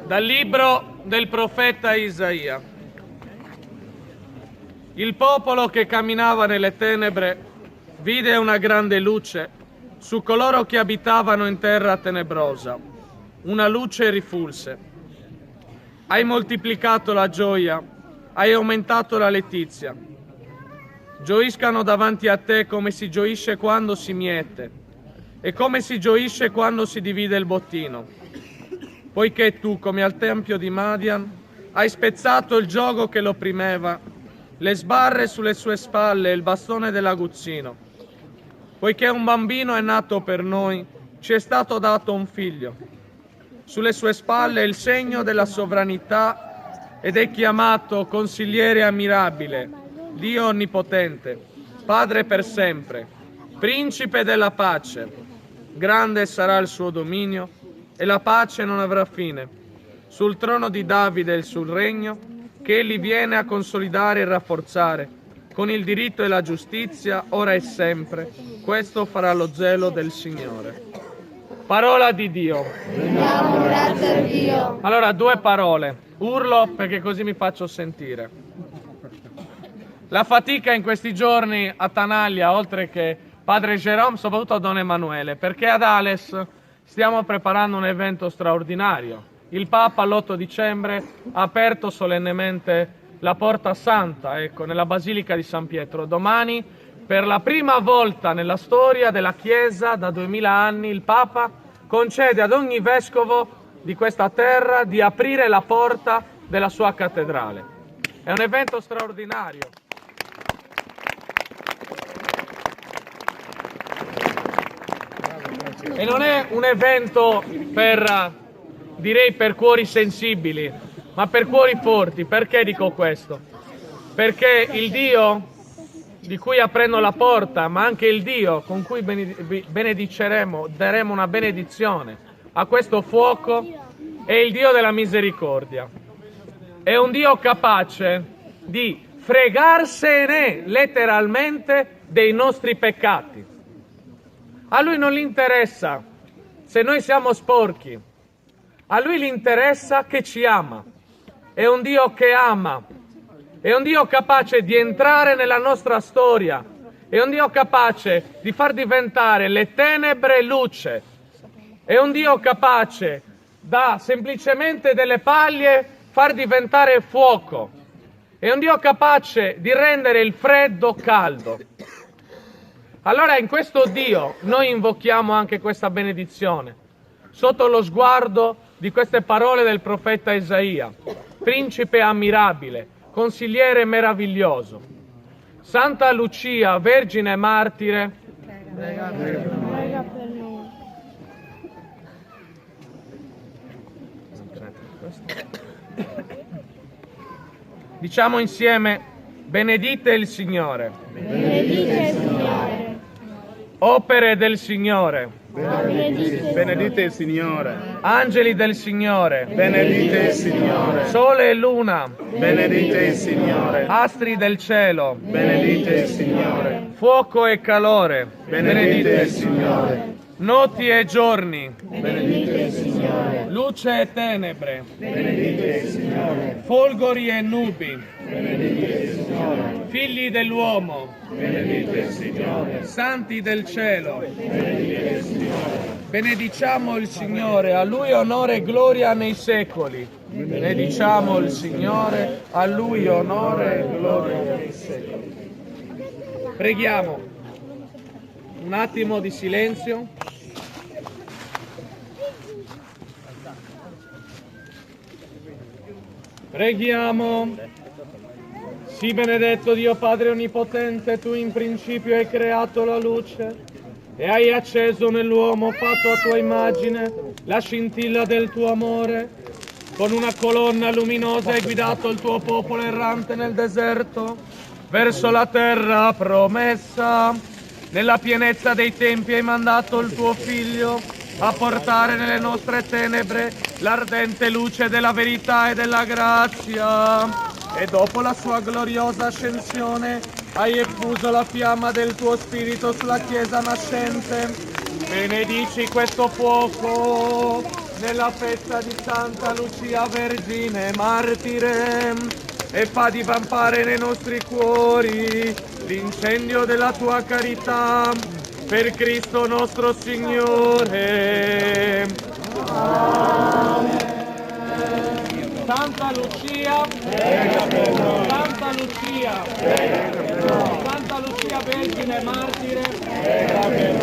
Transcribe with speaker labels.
Speaker 1: Dal libro del profeta Isaia. Il popolo che camminava nelle tenebre vide una grande luce su coloro che abitavano in terra tenebrosa. Una luce rifulse. Hai moltiplicato la gioia, hai aumentato la letizia. Gioiscano davanti a te come si gioisce quando si miete e come si gioisce quando si divide il bottino. Poiché tu, come al tempio di Madian, hai spezzato il giogo che lo opprimeva, le sbarre sulle sue spalle e il bastone dell'aguzzino. Poiché un bambino è nato per noi, ci è stato dato un figlio. Sulle sue spalle il segno della sovranità ed è chiamato Consigliere ammirabile, Dio onnipotente, Padre per sempre, Principe della pace. Grande sarà il suo dominio e la pace non avrà fine. Sul trono di Davide e sul regno che egli viene a consolidare e rafforzare, con il diritto e la giustizia, ora e sempre. Questo farà lo zelo del Signore. Parola di Dio.
Speaker 2: Rendiamo grazie a Dio.
Speaker 1: Allora, due parole. Urlo perché così mi faccio sentire. La fatica in questi giorni a Tanaglia, oltre che Padre Jerome, soprattutto a Don Emanuele, perché ad Ales stiamo preparando un evento straordinario. Il Papa l'8 dicembre ha aperto solennemente la Porta Santa, nella Basilica di San Pietro. Domani, per la prima volta nella storia della Chiesa, da 2000 anni, il Papa concede ad ogni vescovo di questa terra di aprire la porta della sua cattedrale. È un evento straordinario. E non è un evento per cuori sensibili, ma per cuori forti. Perché dico questo? Perché il Dio di cui aprendo la porta, ma anche il Dio con cui benediceremo, daremo una benedizione a questo fuoco, è il Dio della misericordia. È un Dio capace di fregarsene letteralmente dei nostri peccati. A Lui non gli interessa se noi siamo sporchi, a Lui gli interessa che ci ama. È un Dio che ama, è un Dio capace di entrare nella nostra storia, è un Dio capace di far diventare le tenebre luce, è un Dio capace da semplicemente delle paglie far diventare fuoco, è un Dio capace di rendere il freddo caldo. Allora in questo Dio noi invochiamo anche questa benedizione, sotto lo sguardo di queste parole del profeta Isaia: Principe ammirabile, Consigliere meraviglioso, Santa Lucia, Vergine martire,
Speaker 2: Prega per noi.
Speaker 1: Diciamo insieme: benedite il Signore.
Speaker 2: Benedite il Signore.
Speaker 1: Opere del Signore.
Speaker 3: Benedite il Signore.
Speaker 1: Angeli del Signore.
Speaker 3: Benedite il Signore.
Speaker 1: Sole e luna.
Speaker 3: Benedite il Signore.
Speaker 1: Astri del cielo.
Speaker 3: Benedite il Signore.
Speaker 1: Fuoco e calore.
Speaker 3: Benedite il Signore.
Speaker 1: Notti e giorni.
Speaker 2: Benedite il Signore.
Speaker 1: Luce e tenebre.
Speaker 3: Benedite il Signore.
Speaker 1: Folgori e nubi.
Speaker 3: Benedite il Signore.
Speaker 1: Figli dell'uomo.
Speaker 3: Benedite il Signore.
Speaker 1: Santi del cielo.
Speaker 3: Benedite il Signore.
Speaker 1: Benediciamo il Signore, a Lui onore e gloria nei secoli. Benediciamo il Signore, a Lui onore e gloria nei secoli. Preghiamo. Un attimo di silenzio. Preghiamo. Sii benedetto Dio Padre Onnipotente, tu in principio hai creato la luce e hai acceso nell'uomo fatto a tua immagine la scintilla del tuo amore. Con una colonna luminosa hai guidato il tuo popolo errante nel deserto verso la terra promessa. Nella pienezza dei tempi hai mandato il tuo Figlio a portare nelle nostre tenebre l'ardente luce della verità e della grazia. E dopo la sua gloriosa ascensione hai effuso la fiamma del tuo Spirito sulla Chiesa nascente. Benedici questo fuoco nella festa di Santa Lucia Vergine Martire, e fa divampare nei nostri cuori l'incendio della tua carità, per Cristo nostro Signore. Santa Lucia, Santa Lucia, Santa Lucia Vergine Martire,